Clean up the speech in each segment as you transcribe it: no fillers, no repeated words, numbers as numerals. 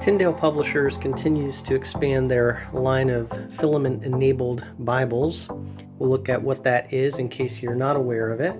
Tyndale Publishers continues to expand their line of filament-enabled Bibles. We'll look at what that is in case you're not aware of it.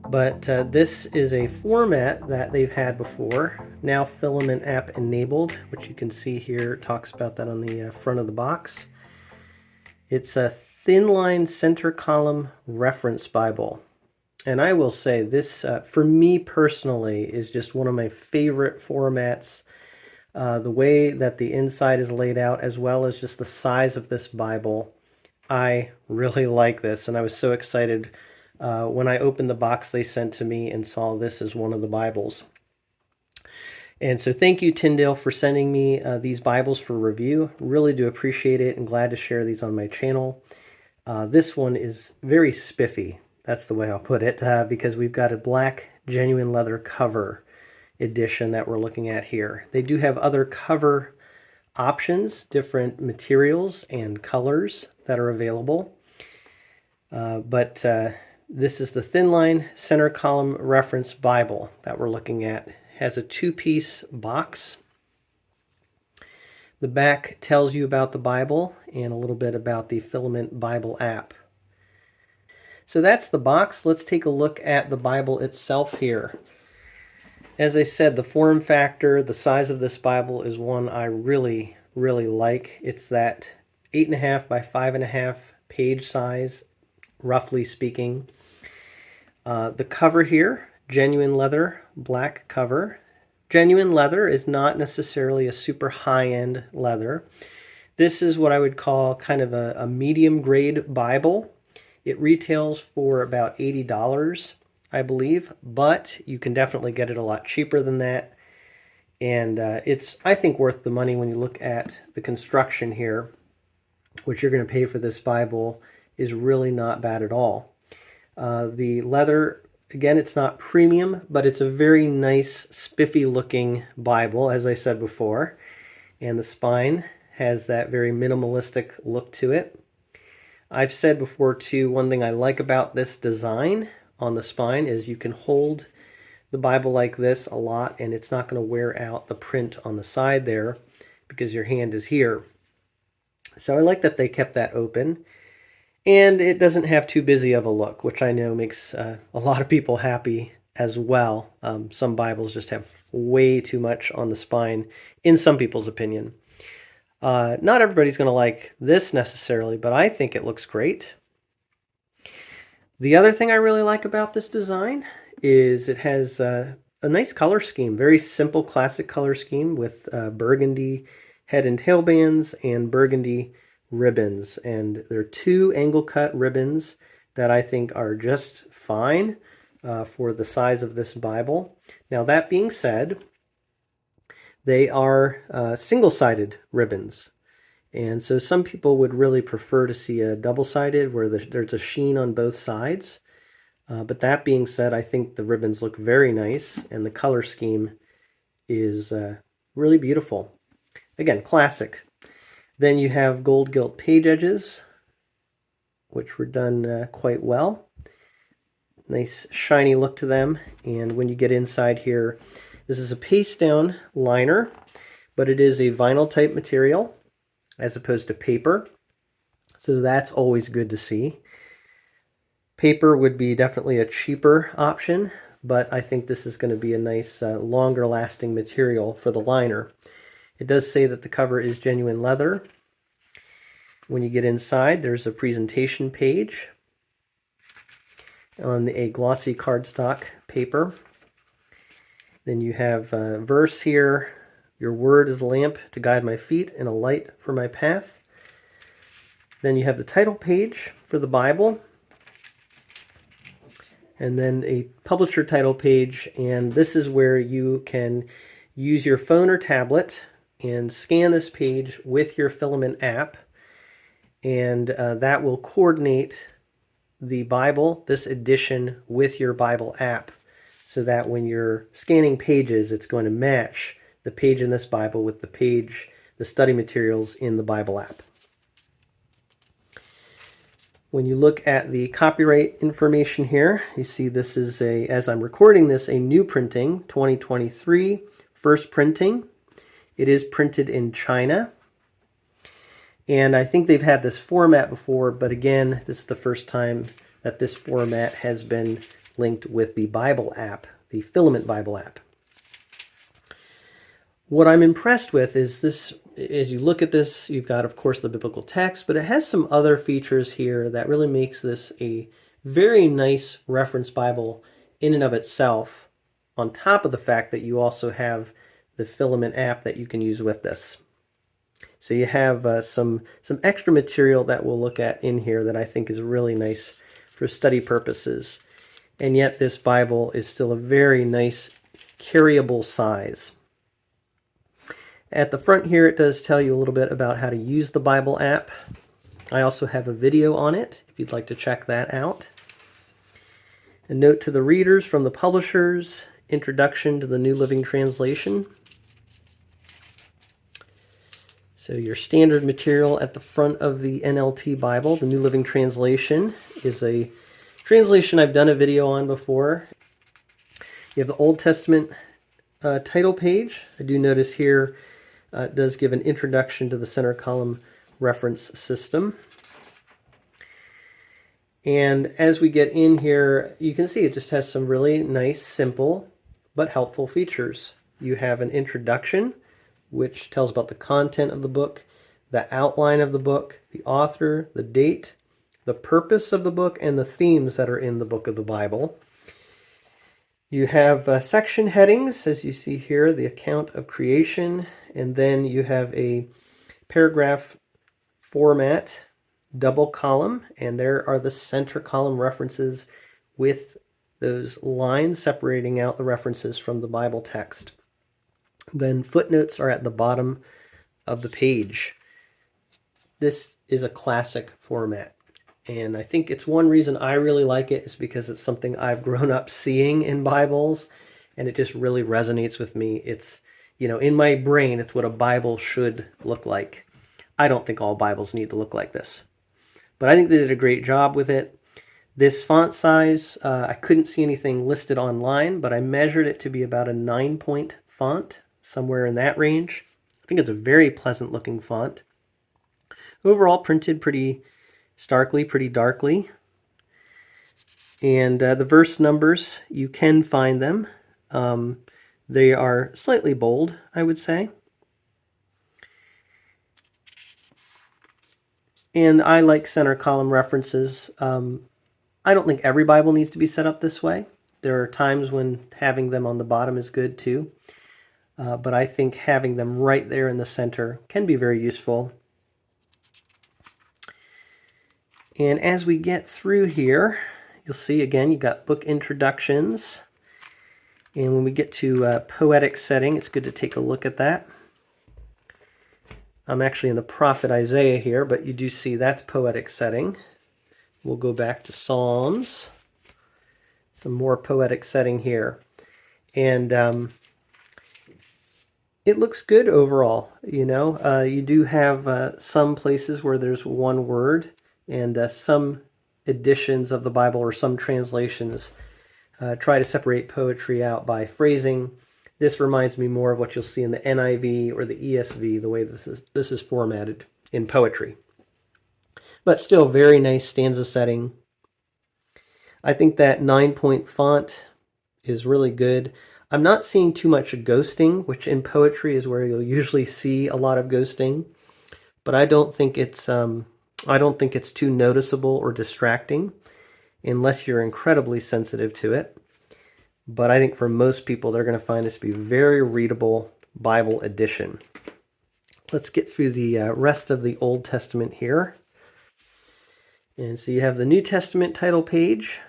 But this is a format that they've had before, now Filament App enabled, which you can see here. It talks about that on the front of the box. It's a Thinline center column reference Bible. And I will say this, for me personally, is just one of my favorite formats. The way that the inside is laid out, as well as just the size of this Bible, I really like this. And I was so excited when I opened the box they sent to me and saw this as one of the Bibles. And so thank you, Tyndale, for sending me these Bibles for review. Really do appreciate it and glad to share these on my channel. This one is very spiffy. That's the way I'll put it, because we've got a black genuine leather cover edition that we're looking at here. They do have other cover options, different materials and colors that are available. But this is the Thinline Center Column Reference Bible that we're looking at. It has a two-piece box. The back tells you about the Bible and a little bit about the Filament Bible app. So that's the box. Let's take a look at the Bible itself here. As I said, the form factor, the size of this Bible is one I really, really like. It's that 8.5 by 5.5 page size, roughly speaking. The cover here, genuine leather, black cover. Genuine leather is not necessarily a super high-end leather. This is what I would call kind of a medium grade Bible. It retails for about $80. I believe, but you can definitely get it a lot cheaper than that. And it's, I think, worth the money when you look at the construction here. What you're going to pay for this Bible is really not bad at all. The leather, again, it's not premium, but it's a very nice, spiffy looking Bible, as I said before. And the spine has that very minimalistic look to it. I've said before, too, one thing I like about this design on the spine is you can hold the Bible like this a lot and it's not going to wear out the print on the side there because your hand is here. So I like that they kept that open, and it doesn't have too busy of a look, which I know makes a lot of people happy as well. Some Bibles just have way too much on the spine, in some people's opinion. Not everybody's going to like this necessarily, but I think it looks great. The other thing I really like about this design is it has a nice color scheme, very simple classic color scheme with burgundy head and tail bands and burgundy ribbons. And there are two angle cut ribbons that I think are just fine for the size of this Bible. Now, that being said, they are single-sided ribbons. And so some people would really prefer to see a double-sided where there's a sheen on both sides. But that being said, I think the ribbons look very nice and the color scheme is really beautiful. Again, classic. Then you have gold gilt page edges, which were done quite well. Nice shiny look to them. And when you get inside here, this is a paste down liner, but it is a vinyl type material as opposed to paper. So that's always good to see. Paper would be definitely a cheaper option, but I think this is going to be a nice longer lasting material for the liner. It does say that the cover is genuine leather. When you get inside, there's a presentation page on a glossy cardstock paper. Then you have a verse here. Your word is a lamp to guide my feet and a light for my path. Then you have the title page for the Bible. And then a publisher title page. And this is where you can use your phone or tablet and scan this page with your Filament app. And that will coordinate the Bible, this edition, with your Bible app, so that when you're scanning pages, it's going to match the page in this Bible with the page, the study materials in the Bible app. When you look at the copyright information here, you see this is as I'm recording this, a new printing, 2023, first printing. It is printed in China, and I think they've had this format before, but again, this is the first time that this format has been linked with the Bible app, the Filament Bible app. What I'm impressed with is this, as you look at this, you've got, of course, the biblical text, but it has some other features here that really makes this a very nice reference Bible in and of itself, on top of the fact that you also have the Filament app that you can use with this. So you have some extra material that we'll look at in here that I think is really nice for study purposes. And yet this Bible is still a very nice carryable size. At the front here, it does tell you a little bit about how to use the Bible app. I also have a video on it if you'd like to check that out. A note to the readers from the publishers, introduction to the New Living Translation. So your standard material at the front of the NLT Bible, the New Living Translation, is a translation I've done a video on before. You have the Old Testament title page. I do notice here it does give an introduction to the center column reference system. And as we get in here, you can see it just has some really nice, simple, but helpful features. You have an introduction, which tells about the content of the book, the outline of the book, the author, the date, the purpose of the book, and the themes that are in the book of the Bible. You have section headings, as you see here, the account of creation, and then you have a paragraph format, double column, and there are the center column references with those lines separating out the references from the Bible text. Then footnotes are at the bottom of the page. This is a classic format. And I think it's one reason I really like it is because it's something I've grown up seeing in Bibles, and it just really resonates with me. It's, in my brain, it's what a Bible should look like. I don't think all Bibles need to look like this, but I think they did a great job with it. This font size, I couldn't see anything listed online, but I measured it to be about a 9-point font, somewhere in that range. I think it's a very pleasant looking font. Overall, printed pretty starkly, pretty darkly. And the verse numbers, you can find them. They are slightly bold, I would say. And I like center column references. I don't think every Bible needs to be set up this way. There are times when having them on the bottom is good too. But I think having them right there in the center can be very useful. And as we get through here, you'll see again, you've got book introductions. And when we get to poetic setting, it's good to take a look at that. I'm actually in the prophet Isaiah here, but you do see that's poetic setting. We'll go back to Psalms. Some more poetic setting here. And it looks good overall, You do have some places where there's one word, and some editions of the Bible or some translations try to separate poetry out by phrasing. This reminds me more of what you'll see in the NIV or the ESV, the way this is formatted in poetry. But still very nice stanza setting. I think that 9-point font is really good. I'm not seeing too much ghosting, which in poetry is where you'll usually see a lot of ghosting. But I don't think it's too noticeable or distracting unless you're incredibly sensitive to it. But I think for most people, they're going to find this to be a very readable Bible edition. Let's get through the rest of the Old Testament here. And so you have the New Testament title page.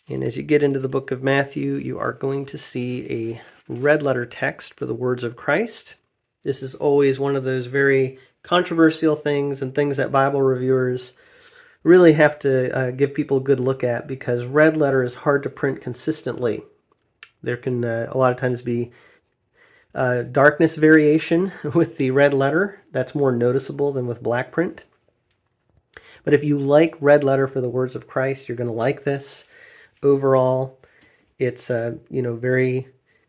And as you get into the book of Matthew, you are going to see a red letter text for the words of Christ. This is always one of those very controversial things and things that Bible reviewers really have to give people a good look at, because red letter is hard to print consistently. There can a lot of times be darkness variation with the red letter. That's more noticeable than with black print. But if you like red letter for the words of Christ, you're going to like this. Overall, it's very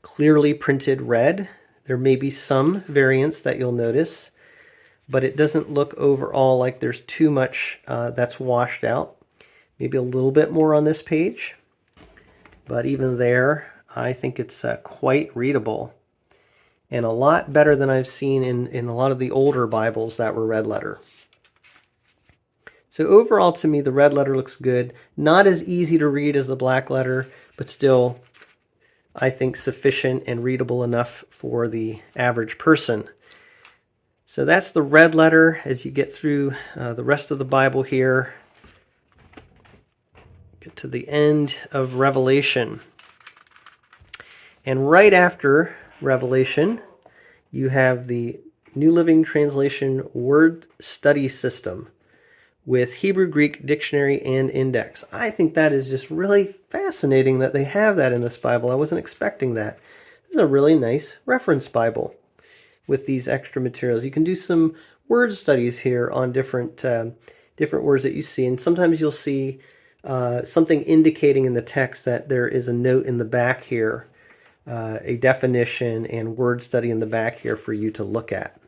clearly printed red. There may be some variants that you'll notice, but it doesn't look overall like there's too much that's washed out. Maybe a little bit more on this page, but even there, I think it's quite readable and a lot better than I've seen in a lot of the older Bibles that were red letter. So overall, to me, the red letter looks good. Not as easy to read as the black letter, but still, I think, sufficient and readable enough for the average person. So that's the red letter. As you get through the rest of the Bible here, get to the end of Revelation. And right after Revelation, you have the New Living Translation Word Study System with Hebrew Greek dictionary and index. I think that is just really fascinating that they have that in this Bible. I wasn't expecting that. This is a really nice reference Bible with these extra materials. You can do some word studies here on different words that you see, and sometimes you'll see something indicating in the text that there is a note in the back here, a definition and word study in the back here for you to look at.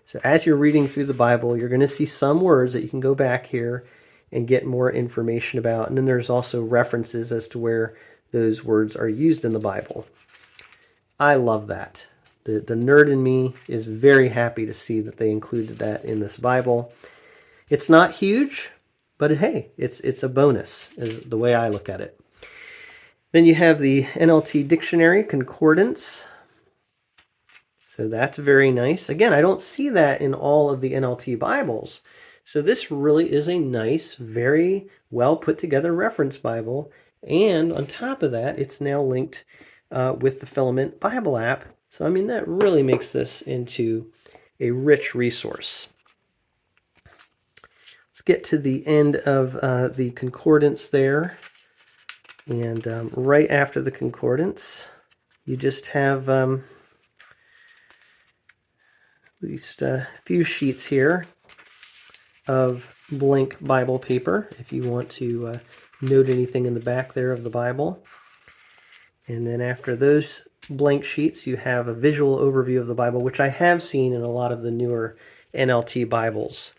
So as you're reading through the Bible, you're going to see some words that you can go back here and get more information about. And then there's also references as to where those words are used in the Bible. I love that. The nerd in me is very happy to see that they included that in this Bible. It's not huge, but hey, it's a bonus, is the way I look at it. Then you have the NLT Dictionary, Concordance. So that's very nice. Again, I don't see that in all of the NLT Bibles. So this really is a nice, very well put together reference Bible. And on top of that, it's now linked with the Filament Bible app. So, I mean, that really makes this into a rich resource. Let's get to the end of the concordance there. And right after the concordance, you just have at least a few sheets here of blank Bible paper if you want to note anything in the back there of the Bible. And then after those blank sheets, you have a visual overview of the Bible, which I have seen in a lot of the newer NLT Bibles.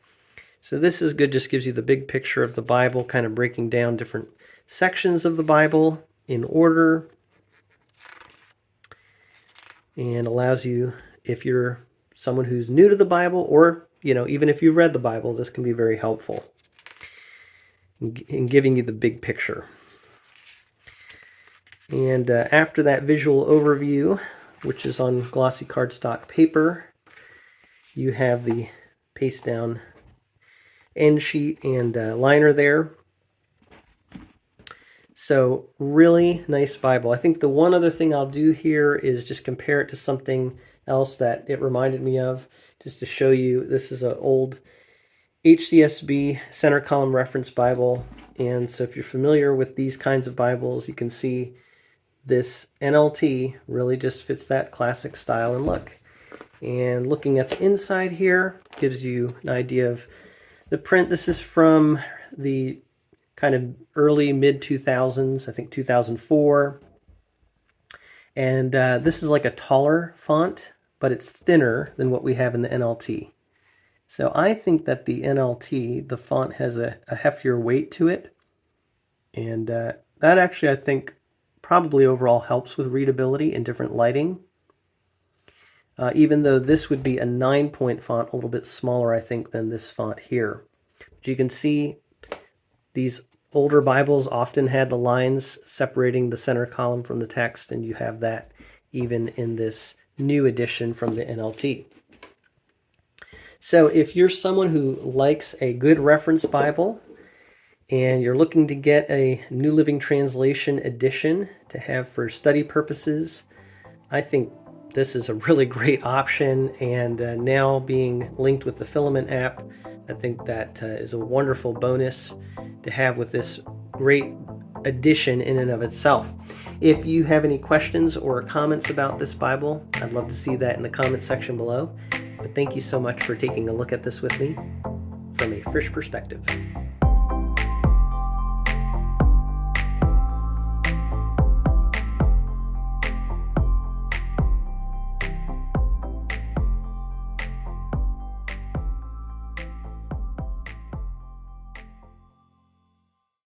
So this is good, just gives you the big picture of the Bible, kind of breaking down different sections of the Bible in order, and allows you, if you're someone who's new to the Bible, or even if you've read the Bible, this can be very helpful in giving you the big picture. And after that visual overview, which is on glossy cardstock paper, you have the paste down end sheet and liner there. So really nice Bible. I think the one other thing I'll do here is just compare it to something else that it reminded me of, just to show you. This is an old HCSB center column reference Bible. And so if you're familiar with these kinds of Bibles, you can see this NLT really just fits that classic style and look. And looking at the inside here gives you an idea of the print. This is from the kind of early mid-2000s, I think 2004. And this is like a taller font, but it's thinner than what we have in the NLT. So I think that the NLT, the font has a heftier weight to it. And that actually, I think, probably overall helps with readability in different lighting. Even though this would be a 9-point font, a little bit smaller, I think, than this font here. But you can see these older Bibles often had the lines separating the center column from the text, and you have that even in this new edition from the NLT. So if you're someone who likes a good reference Bible and you're looking to get a New Living Translation edition to have for study purposes, I think this is a really great option. And now being linked with the Filament app, I think that is a wonderful bonus to have with this great addition in and of itself. If you have any questions or comments about this Bible, I'd love to see that in the comment section below. But thank you so much for taking a look at this with me from a fresh perspective.